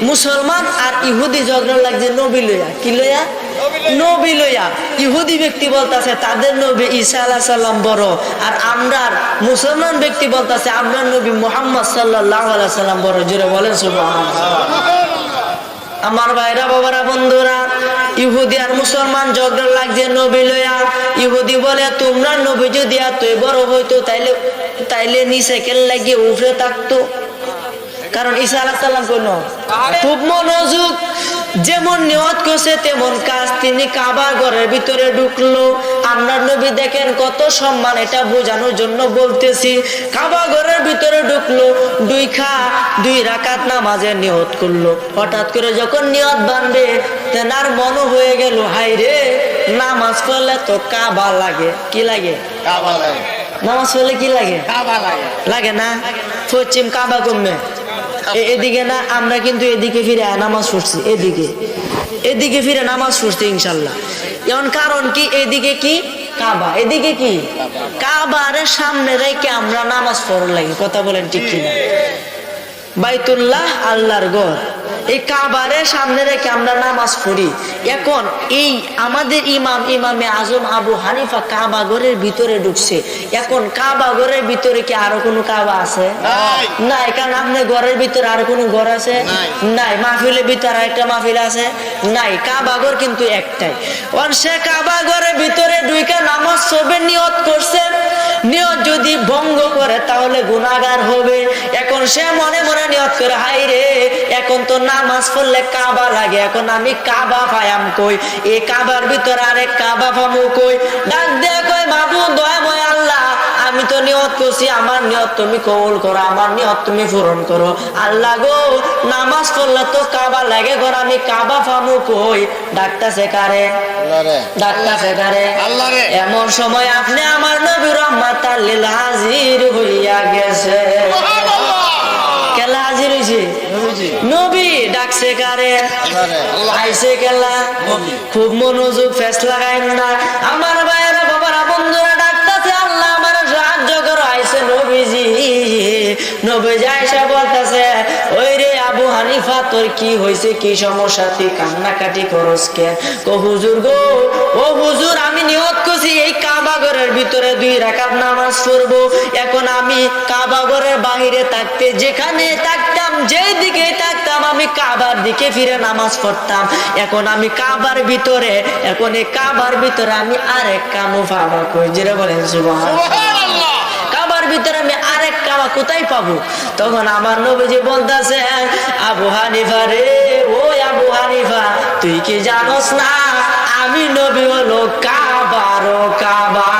মুসলমান আর ইহুদি ঝগড়া লাগছে নবী লইয়া, কি লইয়া? নবী লইয়া। ইহুদি ব্যক্তি বলতেছে তাদের নবী ঈসা আলাইহিস সালাম বড়, আর আমরা মুসলমান ব্যক্তি বলতেছে আমরা নবী মুহাম্মদ সাল্লাল্লাহু আলাইহি সাল্লাম বড়। জোরে বলেন সুবহানাল্লাহ। আমার ভাইরা বাবারা বন্ধুরা, ইহুদি আর মুসলমান ঝগড়া লাগছে নবী লইয়া। ইহুদি বলে তোমরা নবী যদি এতই বড় হইতো তাইলে নিচে কেন লাগিয়ে উপরে থাকতো। কারণ ঈসা আলাইহিস সালাম কোন খুব মনোযোগ, যেমন নিয়ত করছে তেমন কাজ। তিনি কাবা ঘরের ভিতরে ঢুকলো। আমরা নবী দেখেন কত সম্মান, এটা বোঝানোর জন্য বলতেছি। কাবা ঘরের ভিতরে ঢুকলো, দুই রাকাত নামাজের নিয়ত করলো। হঠাৎ করে যখন নিয়ত বাঁধবে তেনার মনে হয়ে গেল হাই রে, নামাজ পড়লে তো কাবা লাগে। কি লাগে? কাবা লাগে। নামাজ পড়লে কি লাগে? কাবা লাগে। লাগে না? পশ্চিম কাবা কমবে এদিকে না, আমরা কিন্তু এদিকে ফিরে নামাজ পড়ছি, এদিকে ফিরে নামাজ পড়ছি ইনশাল্লাহ। এখন কারণ কি? এদিকে কি কাবা, এদিকে কি কাবার সামনে রেখে আমরা নামাজ পড়া লাগে। কথা বলেন ঠিক কিনা? বাইতুল্লাহ আল্লাহর ঘর, এই কাবারের সামনে রেখে আমরা নামাজ পড়ি। এখন এই আমাদের ইমামে আজম আবু হানিফা কাবা ঘরের ভিতরে ঢুকছে। এখন কাবা ঘরের ভিতরে কি আরো কোনো কাবা আছে? নাই। কারণ আপনার ঘরের ভিতরে আর কোনো ঘর আছে? নাই। মাহফিলের ভিতরে একটা মাহফিল আছে? নাই। কাবা ঘর কিন্তু একটাই। সে কাবা ঘরের ভিতরে ঢুকে নামাজ পড়বে, নিয়ত করছে। নিয়ত যদি ভঙ্গ করে তাহলে গুনাহগার হবে। এখন সে মনে মনে নিয়ত করে হাই রে, এখন তো নামাজ পড়লে কাবা লাগে, এখন আমি কাবা পায়াম কই? এই কাবার ভিতরে আরেক কাবা পামু কই? ডাক দেয়া কই মাবুদ দয়াময় আল্লাহ, আমি তো নিয়ত করছি, আমার নিয়ত তুমি কবুল করো, আমার নিয়ত তুমি পূরণ করো। আল্লাহ গো, নামাজ পড়লে তো কাবা লাগে, ঘর আমি কাবা পামু কই? ডাকতেছে কারে? ডাকতেছে কারে? আল্লাহরে। এমন সময় আপনি আমার নবী রাহমাতাল লিল হাজির হইয়া গেছে। কেলা হাজির হইছে? নবী। ডাকছে কারে? আইছে কেলা? খুব মনোযোগ, ফেস লাগাইন না আমার ভাইয়েরা বাবারা বন্ধুরা। ডাকতেছে আল্লাহ আমার সাহায্য করো। আইছে নবীজি। নবীজি আইসা বলতেছে ওই রে আবু হানিফা, তোর কি হয়েছে? কি সমস্যা? তুই কান্নাকাটি করস কেন? ও হুজুর গো, ও হুজুর, আমি নিয়ত করছি এই কাবা ঘরের ভিতরে 2 রাকাত নামাজ পড়বো। এখন আমি কাবা ঘরের বাহিরে থাকতে, যেখানে থাকতাম, যেই দিকে থাকতাম, আমি কাবার দিকে ফিরে নামাজ পড়তাম। এখন আমি কাবার ভিতরে, এখন এই কাবার ভিতরে আমি আরেক কামও পাবো কই? যেটা বলেন সুবহানাল্লাহ। কাবার ভিতরে আমি আরেক কাবা কোথায় পাবো? তখন আমার নবীজি বলতেছেন আবু হানিফা রে, ও আবু হানিফা, তুই কি জানোস না আমি নবী হলো কাবার কাবা।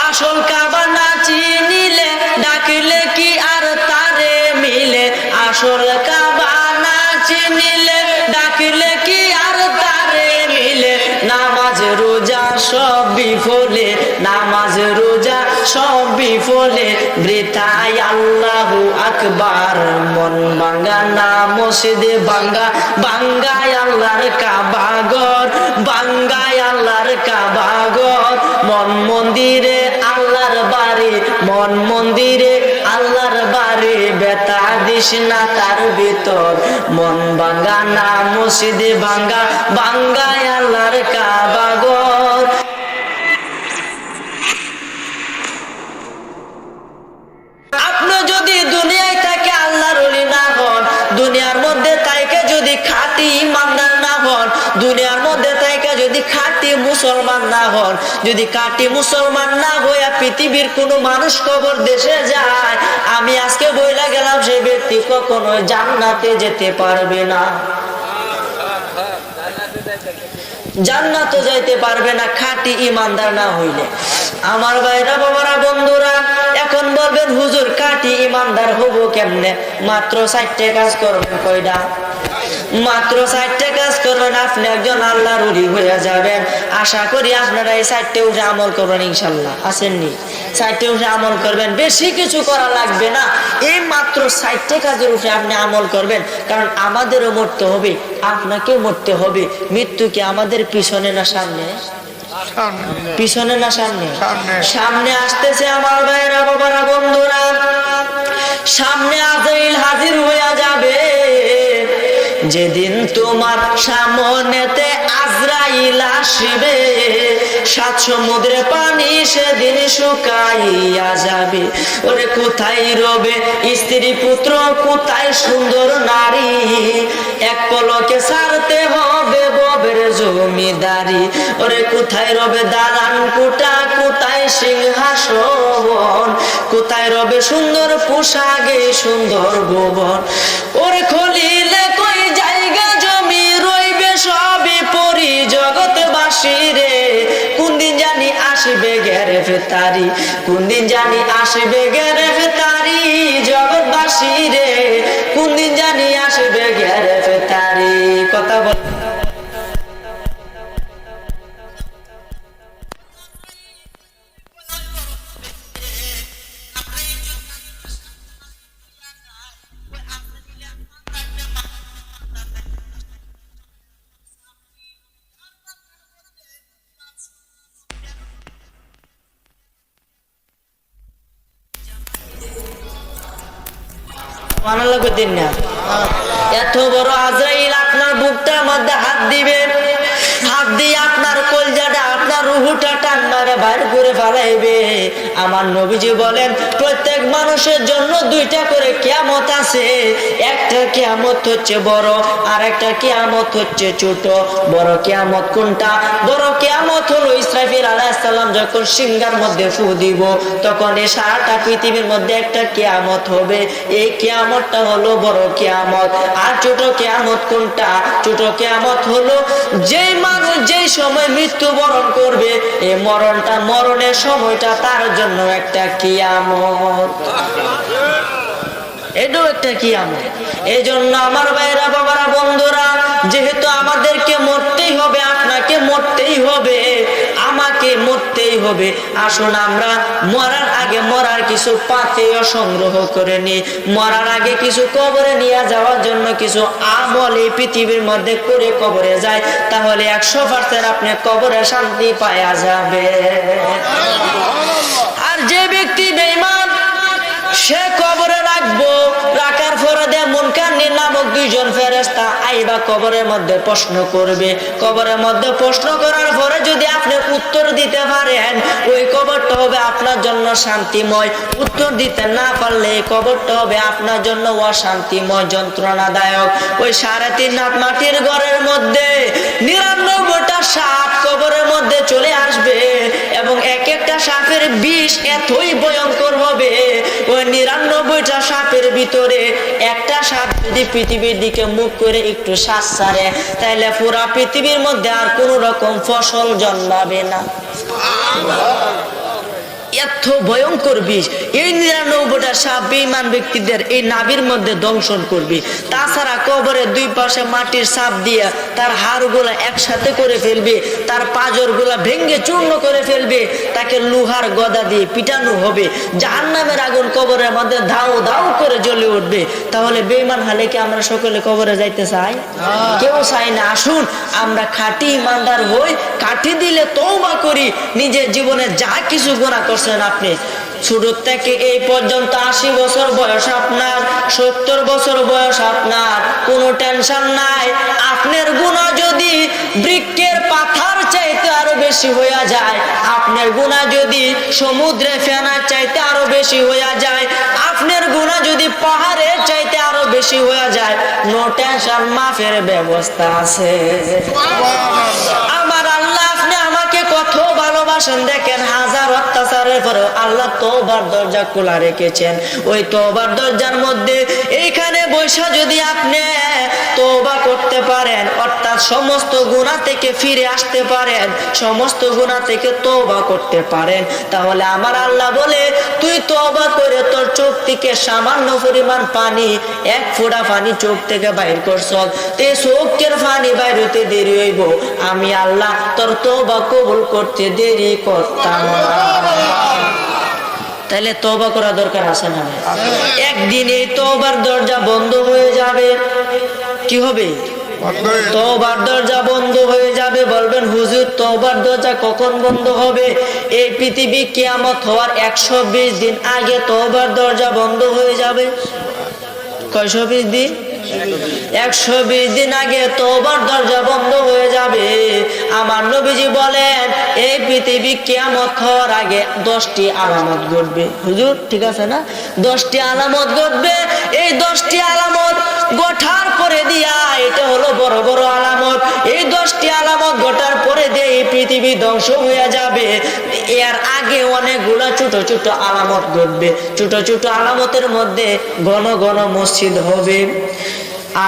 আসল কাবা না চিনিলে ডাকলে কি আর তারে মিলে? আসল কাবা না চিনিলে ডাকলে কি আর তারে মিলে? নামাজ রোজা সব বিফলে, নামাজ রোজা সব বিফলে, বৃথায় আল্লাহু আকবার। মন ভাঙ্গা না মসজিদে ভাঙ্গা, ভাঙ্গায় আল্লাহর কাবা ঘর, ভাঙ্গায় আল্লাহর কাবা ঘর। মন মন্দিরে আল্লাহর বাড়ি, মন মন্দিরে আল্লাহর বাড়ি, বেতা দিস না তার ভিতর। মন ভাঙ্গা না মসজিদে ভাঙ্গা, ভাঙ্গায় আল্লাহর কাবা ঘর। আপনি যদি দুনিয়ায় থাকে আল্লাহর ওলি না হন, দুনিয়ার মধ্যে তাইকে যদি খাঁটি ইমানদার না হন, দুনিয়ার মধ্যে তাইকে যদি খাঁটি মুসলমান না হন, যদি খাঁটি মুসলমান না হইয়া পৃথিবীর কোনো মানুষ কবর দেশে যায়, আমি আজকে বইলা গেলাম সেই ব্যক্তি কখনো জান্নাতে যেতে পারবে না, জান্নাতে যাইতে পারবে না খাঁটি ইমানদার না হইলে। আমার ভাইরা বাবারা বন্ধুরা, এখন বলবেন হুজুর খাঁটি ইমানদার হব কেমনে? মাত্র 4টে কাজ করবেন। কয়টা? মাত্র 4টে কাজ করবেন, আপনি একজন আল্লাহর ওলি হয়ে যাবেন। আশা করি আপনারা এই 4টে উঠে আমল করবেন ইনশাল্লাহ। আসেননি? 4টে উঠে আমল করবেন, বেশি কিছু করা লাগবে না। এই মাত্র 4টে কাজের উঠে আপনি আমল করবেন। কারণ আমাদেরও মরতে হবে, আপনাকেও মরতে হবে। মৃত্যু কি আমাদের পিছনে না সামনে? পিছনে না সামনে? সামনে আসতেছে আমার ভাইরা বাবারা বন্ধুরা। সামনে আজরাইল হাজির হইয়া যাবে। যেদিন তোমার সামনেতে আজরাইল আসবে, সাত সমুদ্রে পানি সেদিন শুকাইয়া যাবে। ওরে কোথায় রবে স্ত্রী পুত্র, কোথায় সুন্দর নারী, এক পলকে ছাড়তে হবে ববের জমিদারি। ওরে কোথায় রবে দালান কোঠা, কোথায় সিংহাসন, কোথায় রবে সুন্দর পোশাকে সুন্দর ভুবন। ওরে খলিলে কই জায়গা জমি, রইবে সবই পরি জগৎবাসী রে। কোন দিন জানি আসবে গ্রেফতারি, কোন দিন জানি আসবে গ্রেফতারি জগৎবাসী রে, কোন দিন জানি আসবে গ্রেফতারি। কথা বল। মানা লাগবে দিন না, এত বড় আজরাইল আপনার বুকটার মধ্যে হাত দিবে, হাত দিয়ে আপনার কলজাটা আপনার রুহুটা টান মারে বাইর করে ফেলাইবে। আমার নবীজি বলেন প্রত্যেক মানুষের জন্য দুইটা করে কিয়ামত আছে, একটা কিয়ামত হচ্ছে বড় আর একটা কিয়ামত হচ্ছে ছোট। বড় কিয়ামত কোনটা? বড় কিয়ামত হলো ইসরাফিল আলাইহিস সালাম যখন সিংহার মধ্যে ফু দিব, তখন এই সারাটা পৃথিবীর মধ্যে একটা কিয়ামত হবে। এই কিয়ামতটা হলো বড় কিয়ামত। আর ছোট কিয়ামত কোনটা? ছোট কিয়ামত হলো যেই মানুষ যেই সময় মৃত্যুবরণ করবে, এই মরণের সময়টা তার জন্য একটা কিয়ামত, এটাও একটা কিয়ামত। এই জন্য আমার ভাইরা বাবারা বন্ধুরা, যেহেতু আমাদেরকে মরতেই হবে, আপনাকে মরতেই হবে, আমাকে মরতেই হবে, আসুন আমরা মরার আগে মরার কিছু পাথেয় সংগ্রহ করে নিই। মরার আগে কিছু কবরে নিয়ে যাওয়ার জন্য কিছু আমল এই পৃথিবীর মধ্যে করে কবরে যায়, তাহলে 100% আপনি কবরে শান্তি পাওয়া যাবে। আর যে ব্যক্তি বেঈমান, সে কবরে রাখবো, রাখার পরে দে মুনকার নামক দুইজন ফেরেশতা আইবা কবরের মধ্যে প্রশ্ন করবে। কবরের মধ্যে প্রশ্ন করার পরে যদি আপনি উত্তর দিতে পারেন, ওই কবরটা হবে আপনার জন্য শান্তিময়। উত্তর দিতে না পারলে এই কবরটা হবে আপনার জন্য অশান্তিময়, যন্ত্রণাদায়ক। ওই 3.5 হাত মাটির ঘরের মধ্যে 99টা সাপ কবরের মধ্যে চলে আসবে, এবং এক একটা সাপের বিষ এতই ভয়ঙ্কর হবে, ওই 99টা সাপের ভিতরে একটা সাপ যদি পৃথিবীর দিকে মুখ করে একটু শ্বাস ছাড়ে, তাহলে পুরা পৃথিবীর মধ্যে আর কোন রকম ফসল জন্মাবে না। এত ভয়ঙ্কর বিষ। এই 99টা সাপ বেঈমান ব্যক্তিদের এই নাভির মধ্যে দংশন করবে। তাছাড়া কবরের দুই পাশে মাটির সাপ দিয়ে তার হাড়গুলা একসাথে করে ফেলবে, তার পাঁজরগুলা ভেঙে চূর্ণ করে ফেলবে, তাকে লোহার গদা দিয়ে পিটানো হবে। জাহান্নামের আগুন কবরের মধ্যে ধাউ ধাউ করে জ্বলে উঠবে। তাহলে বেঈমান হলে কি আমরা সকলে কবরে যাইতে চাই? কেউ চাই না। আসুন আমরা খাঁটি ইমানদার হই, কাঠি দিলে তওবা করি। নিজের জীবনে যা কিছু গুনাহ করছেন আপনি, ছোট থেকে এই পর্যন্ত 80 বছর বয়স আপনার, 70 বছর বয়স আপনার, কোনো টেনশন নাই। আপনার গুনাহ যদি বৃক্ষের পাথার চাইতে আরো বেশি হইয়া যায়, আপনার গুনাহ যদি সমুদ্রে ফেনার চাইতে আরো বেশি হইয়া যায়, আপনার গুনাহ যদি পাহাড়ের চাইতে আরো বেশি হইয়া যায়, নো টেনশন, মাফের ব্যবস্থা আছে। আমার আল্লাহ আপনি আমাকে কত ভালোবাসেন দেখেন। হাজার অত্যাচারের পরেও আল্লাহ তওবার দরজা খোলা রেখেছেন। ওই তওবার দরজার মধ্যে এইখানে বৈশা যদি আপনি তওবা করতে পারেন, অর্থাৎ সমস্ত গুনাহ থেকে ফিরে আসতে পারেন, সমস্ত গুনাহ থেকে তওবা করতে পারেন, তাহলে আমার আল্লাহ বলে তুই তওবা করে তোর চোখ থেকে সামান্য পরিমাণ পানি, 1 ফোঁটা পানি চোখ থেকে বাইর করছ, তে চোখের পানি বাইর হতে দেরি হইব, আমি আল্লাহ তোর তওবা কবুল করতে দেরি করতাম না। তাহলে তওবা করা দরকার আছে না? একদিন এই তওবার দরজা বন্ধ হয়ে যাবে। কি হবে? তওবার দরজা বন্ধ হয়ে যাবে। বলবেন হুজুর তওবার দরজা কখন বন্ধ হবে? এই পৃথিবী কিয়ামত হওয়ার 120 দিন আগে তওবার দরজা বন্ধ হয়ে যাবে। 120 দিন? 120 দিন আগে তওবার দরজা বন্ধ হয়ে যাবে। আমার নবীজি বলেন এই পৃথিবী কিয়ামত হওয়ার আগে 10টি আলামত ঘটবে। হুজুর ঠিক আছে না? 10টি আলামত ঘটবে। এই 10টি আলামত ঘটার পরে দিয়া এটা হলো বড় বড় আলামত। এই 10টি আলামত ঘটার পরে দিয়ে এই পৃথিবী ধ্বংস হয়ে যাবে। এর আগে অনেকগুলো ছোট ছোট আলামত ঘটবে। ছোট ছোট আলামতের মধ্যে ঘন ঘন মসজিদ হবে,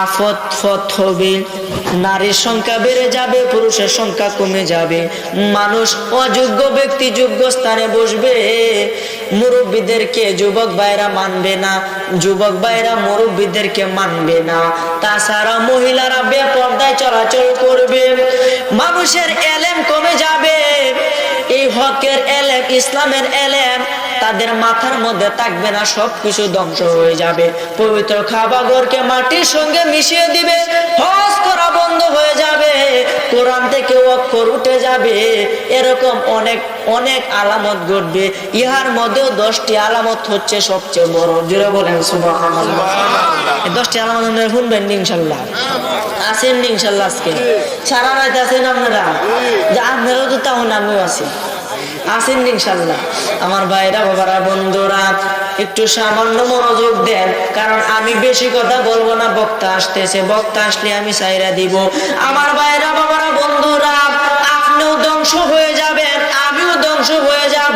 আফত হবে, নারীর সংখ্যা বেড়ে যাবে, পুরুষের সংখ্যা কমে যাবে, মানুষ অযোগ্য ব্যক্তি যোগ্য স্থানে বসবে, মুরব্বীদেরকে যুবক ভাইরা মানবে না, যুবক ভাইরা মুরব্বীদেরকে মানবে না, তাছাড়া মহিলারা বেপরদায় চলাচল করবে, মানুষের এলেম কমে যাবে। এই হকের এলেম, ইসলামের এলেম তাদের মাথার মধ্যে থাকবে না, সবকিছু ধ্বংস হয়ে যাবে। পবিত্র কাবাঘরকে মাটির সঙ্গে মিশিয়ে দিবে, হজ করা বন্ধ হয়ে যাবে, কোরআন থেকে অক্ষর উঠে যাবে। এরকম অনেক অনেক আলামত ঘটবে। ইহার মধ্যেও 10টি আলামত হচ্ছে সবচেয়ে বড়। জোরে বলেন সুবহানাল্লাহ। এই 10টি আলামত আপনারা শুনবেন ইনশাআল্লাহ। আছেন ইনশাআল্লাহ? আজকে সারা রাত আছেন আপনারা? যে আপনারাও তো তাহলে আমিও আছি, আছেন ইনশাআল্লাহ। আমার ভাইরা বাবারা বন্ধুরা একটু সামান্য মনোযোগ দেন, কারণ আমি বেশি কথা বলবো না, বক্তা আসতেছে, বক্তা আসলে আমি সাইরা দিব। আমার ভাইরা বাবারা বন্ধুরা আপনিও ধ্বংস হয়ে যাবেন, আমিও ধ্বংস হয়ে যাব।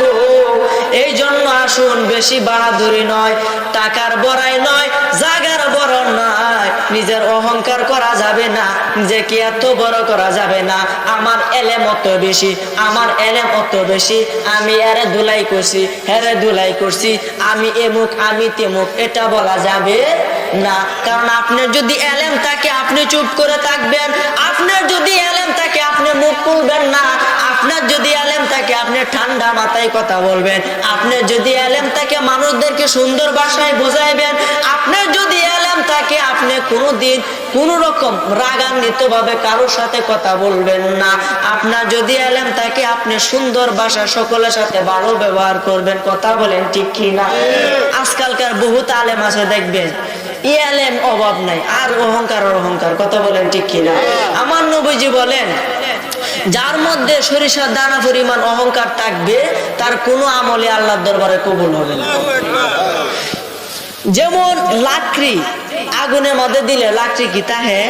এই জন্য আসুন, বেশি বাহাদুরি নয়, টাকার বড়াই নয়, জাগার বড় নয়, নিজের অহংকার করা যাবে না, নিজেকে এত বড় করা যাবে না। আমার এলেম অত বেশি, আমার এলেম অত বেশি, আমি এরে ধুলাই করছি, হেরে ধুলাই করছি, আমি এমুক আমি তেমুক, এটা বলা যাবে না। কারণ আপনার যদি এলেম থাকে আপনি চুপ করে থাকবেন, আপনার যদি এলেম থাকে আপনি মুখ খুলবেন না, আপনার যদি এলেম থাকে আপনি ঠান্ডা মাথায় কথা বলবেন, আপনার যদি এলেম থাকে মানুষদেরকে সুন্দর ভাষায় বোঝাইবেন, আপনার যদি এলেম থাকে আপনি কোনোদিন কোন রকম রাগান্বিত ভাবে কারোর সাথে কথা বলবেন না, আপনার যদি এলেম থাকে আপনি সুন্দর ভাষা সকলের সাথে ভালো ব্যবহার করবেন। কথা বলেন ঠিক কি না? আজকালকার বহুত আলেম আছে দেখবেন এলেম অভাব নাই, আর অহংকার অহংকার। কথা বলেন ঠিক কি না? আমার নবীজি বলেন যার মধ্যে সরিষার দানা পরিমাণ অহংকার থাকবে তার কোনো আমলে আল্লাহর দরবারে কবুল হবে না। যেমন লাকড়ি আগুনের মধ্যে দিলে লাকড়ি কি তাহে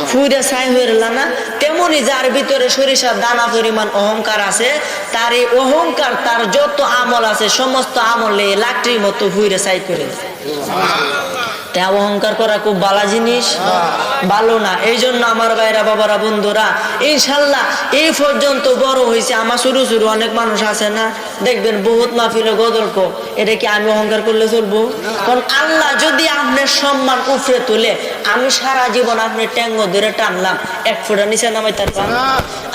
ফুইরে ছাই হয়ে রইল না, তেমনি যার ভিতরে সরিষার দানা পরিমাণ অহংকার আছে, তার এই অহংকার তার যত আমল আছে সমস্ত আমলে লাকড়ির মতো ফুইরে ছাই করে দেয়। অহংকার করা খুব ভালো জিনিস, ভালো না। এই জন্য আমার ভাইরা বাবারা বন্ধুরা ইনশাল্লাহ এই পর্যন্ত বড় হয়েছে, আমার শুরু শুরু অনেক মানুষ আছে না দেখবেন বহুত মাহফিলে গদর্ক, এটা কি আমি অহংকার করলে চলবো? কারণ আল্লাহ যদি আপনার সম্মান উপরে তুলে, আমি সারা জীবন আপনি ট্যাঙ্গ ধরে টানলাম, এক ফোঁটা নিচে নামাই তার পান,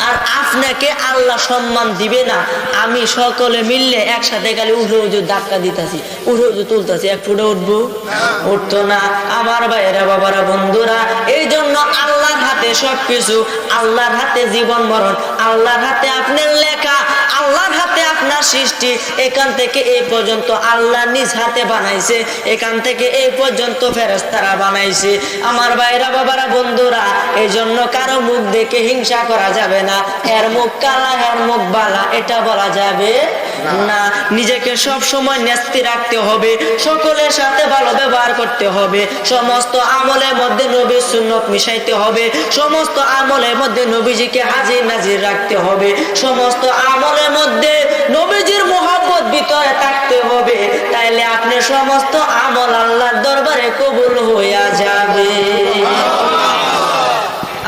আর আপনাকে আল্লাহ সম্মান দিবে না। আমি সকলে মিললে একসাথে খালি উঠে উঠে ধাক্কা দিতেছি, উঠে উঠে তুলতেছি, এক ফুটে উঠবো? উঠতো না। আমার ভাইরা বাবারা বন্ধুরা এই জন্য আল্লাহর হাতে সবকিছু, আল্লাহর হাতে জীবন মরণ, আল্লাহর হাতে আপনার লেখা, আল্লাহর হাতে আপনার সৃষ্টি। এখান থেকে এই পর্যন্ত আল্লাহ নিজ হাতে বানাইছে, এখান থেকে এই পর্যন্ত ফেরেশতারা বানাইছে। আমার ভাইরা বাবারা বন্ধুরা এই জন্য কারো মুখ দেখে হিংসা করা যাবে না, এর মুখ কালা এর মুখ বালা এটা বলা যাবে না। নিজেকে সব সময় ন্যস্তি রাখতে হবে, সকলের সাথে ভালো ব্যবহার করতে হবে, সমস্ত আমলের মধ্যে নবীর সুন্নত মিশাইতে হবে, সমস্ত আমলের মধ্যে নবীজিকে হাজির নাজির রাখতে হবে, সমস্ত আমলের মধ্যে নবীজির মোহাব্বত ভিতরে থাকতে হবে, তাইলে আপনি সমস্ত আমল আল্লাহর দরবারে কবুল হইয়া যাবে।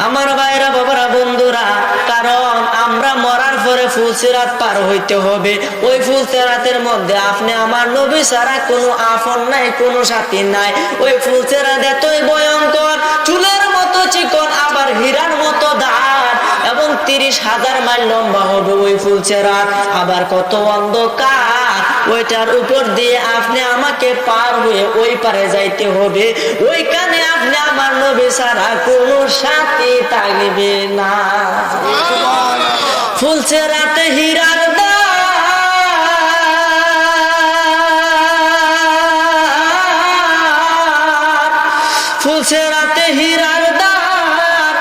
আমার ভাইরা বাবারা বন্ধুরা, কারণ আমরা মরার পরে ফুলসিরাত পার হইতে হবে। ওই ফুলসিরাতের মধ্যে আপনি আমার নবী ছাড়া কোনো আপন নাই, কোনো সাথী নাই। ওই ফুলসিরাত এতই ভয়ঙ্কর, চুলের মতো চিকন আবার হীরার মতো দাঁত, এবং 30,000 মাইল লম্বা হবে ওই ফুলসিরাত, আবার কত অন্ধকার। ওইটার উপর দিয়ে আপনি আমাকে পার হয়ে ওই পারে যাইতে হবে, ওইখানে আপনি আমার নবী ছাড়া কোনো সাথী থাকবে না। ফুলসিরাতে হীরার ফুলসিরাত হীরার দ্বার,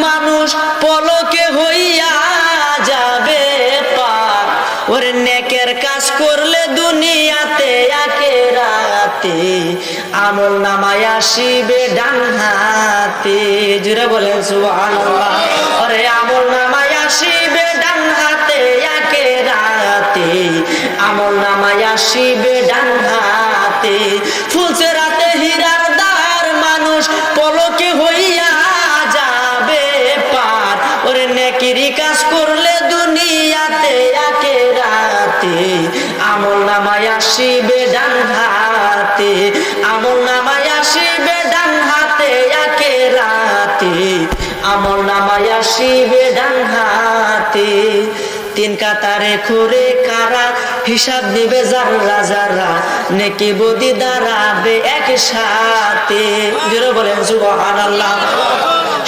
মানুষ পলকে হইয়া যাবে পার। ওরে নেকের কাজ করলে দুনিয়াতে আখিরাতে আমল নামায় আসিবে ডান হাতে। জোরে বলেন সুবহানাল্লাহ। ওরে আমল নামায় আসিবে ডান হাতে আখিরাতে আমল নামায় আসিবে ডান হাতে। ফুলছে রাতে হীরার দ্বার, মানুষ পলকে হইয়া যাবে পার। ওরে নেকির কাজ করলে দুনিয়াতে আখিরাতে আমল নামায় আসিবে ডান হাতে আমল নামায় আসিবে ডান হাতে আখিরাতে আমল নামায় আসিবে ডান হাতে। তিন কাতারে খুরে কারা, হিসাব নিবে যারা যারা, নেকি বদি দাঁড়াবে একসাথে। জোরে বলেন সুবহানাল্লাহ।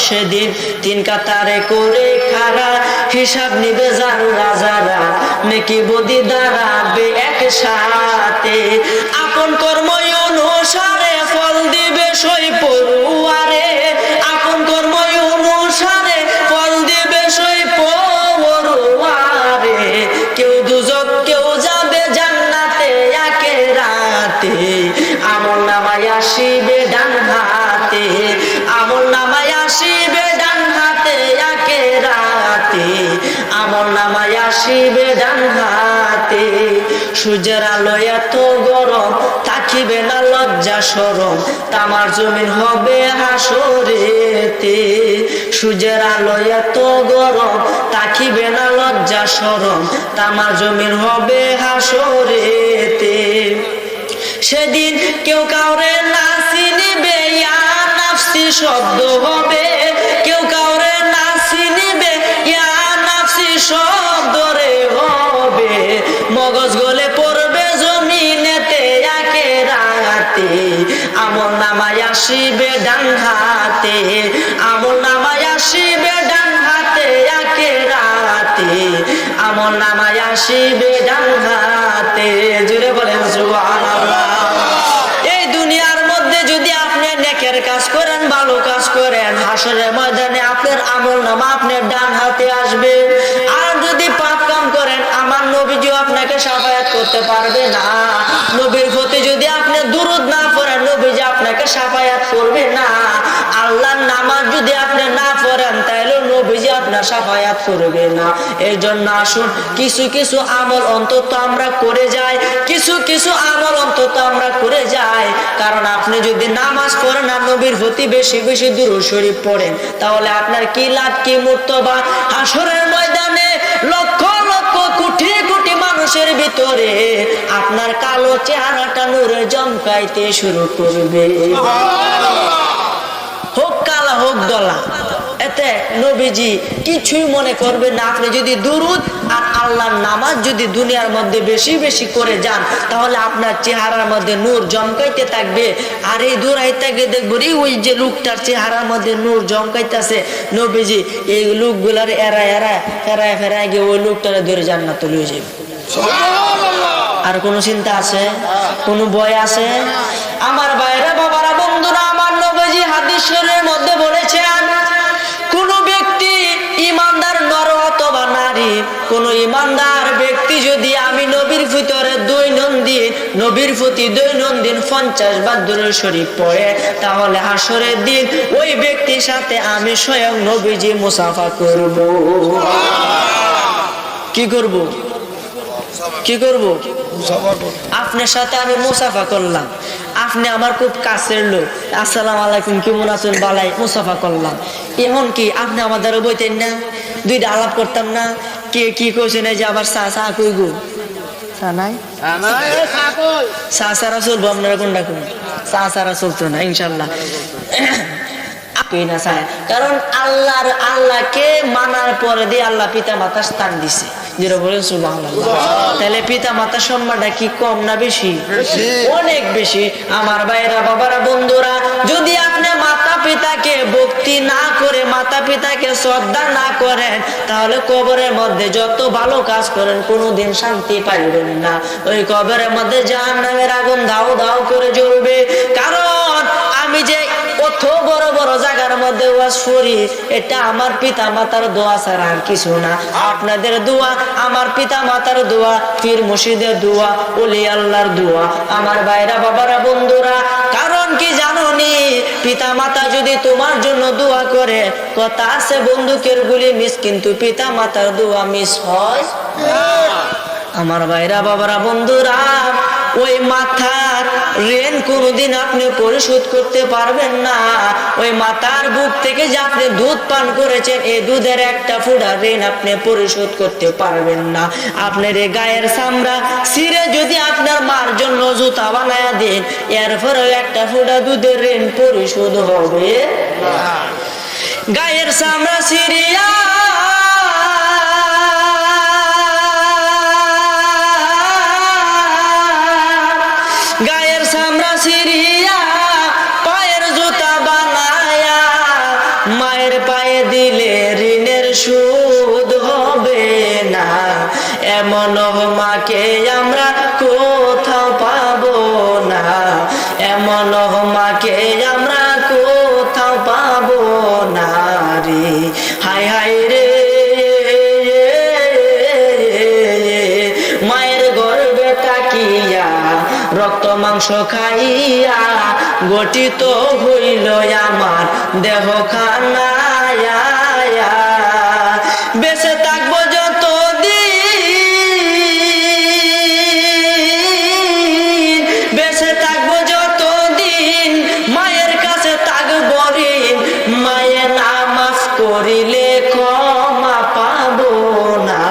সেদিন তিন কাতারে করে খারা, হিসাব নিবে যারা যারা, নেকি বদি দাঁড়াবে একসাথে। আপন কর্ম অনুসারে ফল দিবে সই পড়ুয়ারে, আপন কর্ম অনুসারে ফল দিবে সই পড়ুয়ারে। কেউ দুজক কেউ যাবে জান্নাতে আখিরাতে আমল নামায় আসিবে ডান হাতে আমল নামায় আসিবে ডান হাতে আখিরাতে আমল নামায় আসিবে ডান হাতে। সূর্যের আলো এত গরম, থাকিবে না লজ্জা শরম, তামার জমিন হবে হাসরেতে। সূর্যের আলো এত গরম, থাকিবে না লজ্জা শরম, তামার জমিন হবে হাসরেতে। সেদিন কেউ কাউরে না চিনিবে, ইয়া নাফসি শব্দ হবে। কেউ কাউরে না চিনিবে, ইয়া নাফসি শব্দ রে হবে। মগজ গলে পড়বে জমিনেতে আখিরাতে আমল নামায় আসিবে ডান হাতে আমল নামায় আসিবে ডান হাতে আখিরাতে আমল নামায় আসিবে ডান হাতে। জোরে বলেন সুবহানাল্লাহ। এই দুনিয়ার মধ্যে যদি আপনি নেকের কাজ করেন, ভালো কাজ করেন, হাসরের ময়দানে আপনার আমল নামা আপনার ডান হাতে আসবে। আর যদি পাপ কাম করেন, আমার নবীজি আপনাকে শাফায়াত করতে পারবে না। নবীর প্রতি যদি আপনি দুরূদ না পড়েন, নবীজি আপনাকে শাফায়াত করবে না। আল্লাহর নামাজ যদি আপনি না পড়েন, তাহলে নবীজি আপনার শাফায়াত করবে না। এর জন্য আসুন কিছু কিছু আমল অন্তত আমরা করে যাই, কিছু কিছু আমল অন্তত আমরা করে যাই। কারণ আপনি যদি নামাজ পড়েন আর নবীর প্রতি বেশি বেশি দুরূদ শরীফ পড়েন, তাহলে আপনার কি লাভ, কি মুর্তবা। হাসরের ময়দানে লক্ষ লক্ষ কোটি কোটি মানুষের ভিতরে আপনার কালো চেহারাটা নূরে চমকাইতে শুরু করবে। হোক কালা হোক দলা, এতে নবীজি কিছুই মনে করবে না। আপনি যদি দুরূদ আর আল্লাহর নামাজ যদি দুনিয়ার মধ্যে বেশি বেশি করে যান, তাহলে আপনার চেহারার মধ্যে নূর জমকাইতে থাকবে। আর এই দূরাই থেকে দেখবেন ওই যে লোকটার চেহারার মধ্যে নূর জমকাইতেছে, নবীজি এই লোকগুলার এরা এরা ফেরায় ফেরায় গিয়ে ওই লোকটারে ধরে জান্নাতে লয়ে যাবে। আর কোনো চিন্তা আছে? কোনো ভয় আছে? আমার ভাইরা, বাবারা, বন্ধুরা, আমার নবীজি হাদিস শরীফের মধ্যে বলেছেন, কোন ব্যক্তি ইমানদার নর অথবা নারী, কোন ইমানদার ব্যক্তি যদি আমি নবীর ভিতরে দৈনন্দিন নবীর প্রতি দৈনন্দিন 50 বার দুরূদ শরীফ পড়ে, তাহলে হাসরের দিন ওই ব্যক্তির সাথে আমি স্বয়ং নবীজি মুসাফা করব। কি করব? কি করব? আপনার সাথে আমি মুসাফা করলাম, আপনি আমার খুব কাছের লোক, আসসালামু আলাইকুম, কেমন আছেন, বালাই, মুসাফা করলাম। এখন কি আপনি আমাদের বইতেন না, দুইটা আলাপ করতাম না? কে কি কইছেন যে আবার চা চা কই গো, চা নাই, চা সারা চলবো, আপনারা কোনটা কোন চা সারা চলতো না ইনশাল্লাহ। কারণ আল্লাহকে মানার পরে দিয়ে আল্লাহ পিতা মাতার স্থান দিছে, যেটা বলেন সুবহানাল্লাহ। তাহলে পিতা মাতার সম্মানটা কি কম না বেশি? অনেক বেশি। আমার ভাইরা, বাবারা, বন্ধুরা, যদি আপনি মাতা পিতাকে ভক্তি না করে, মাতা পিতাকে শ্রদ্ধা না করেন, তাহলে কবরের মধ্যে যত ভালো কাজ করেন কোনোদিন শান্তি পাইবেন না। ওই কবরের মধ্যে জাহান্নামের আগুন দাউ দাউ করে জ্বলবে। কারণ আমি যে অত এত বড় বড় জায়গার মধ্যে ওয়াজ করি, এটা আমার পিতা মাতার দোয়া ছাড়া আর কিছু না। আপনাদের দোয়া, আমার পিতা মাতার দোয়া, পীর মুর্শিদের দোয়া, ওলি আল্লাহর দোয়া। আমার ভাইরা বাবারা বন্ধুরা, কারণ কি জানোনি, পিতা মাতা যদি তোমার জন্য দোয়া করে, কথা আছে বন্দুকের গুলি মিস, কিন্তু পিতা মাতার দোয়া মিস হয়। আমার ভাইরা বাবারা বন্ধুরা, ওই মাথার ঋণ কোনোদিন আপনি পরিশোধ করতে পারবেন না। ওই মাথার বুক থেকে যে আপনি দুধ পান করেছেন, এই দুধের একটা ফোঁটা ঋণ আপনি পরিশোধ করতে পারবেন না। আপনার এই গায়ের চামড়া ছিঁড়ে যদি আপনার মার জন্য জুতা বানায়া দেন, এরপরেও একটা ফোঁটা দুধের ঋণ পরিশোধ হবে না। গায়ের চামড়া ছিঁড়িয়া গায়ের চামড়া ছিঁড়িয়া পায়ের জুতা বানায়া মায়ের পায়ে দিলে ঋণের সুদ হবে না। এমন মাকে আমরা কোথাও পাবো না, এমন মাকে আমরা কোথাও পাবো না রে। হায় হায় রে, মায়ের গর্ভে তাকিয়া রক্ত মাংস খাইয়া গঠিত হইল আমার দেহ খানা। বেঁচে থাকবো যতদিন, বেঁচে থাকবো যতদিন, মায়ের কাছে থাকবো ঋণ। মায়ে না মাফ করিলে ক্ষমা পাবো না,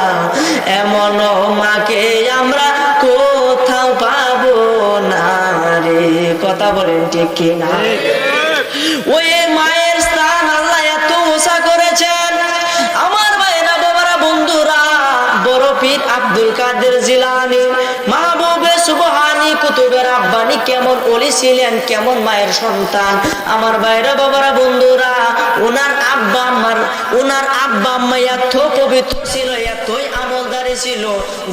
এমন মাকে আমরা কোথাও পাবো না রে। কথা বলেন ঠিক কিনা? ওই মায়ের স্থান আল্লাহ এত উঁচা করেছেন। আমার ভাইরা বাবারা বন্ধুরা, বড় পীর আব্দুল কাদের জিলানী, মাহবুবে সুবহানী, কুতুবে রাব্বানী কেমন ওলি ছিলেন, কেমন মায়ের সন্তান। আমার ভাইরা বাবারা বন্ধুরা, ওনার আব্বা আম্মা এত পবিত্র ছিল, এতই আমলদারি ছিল,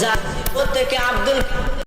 যার থেকে আব্দুল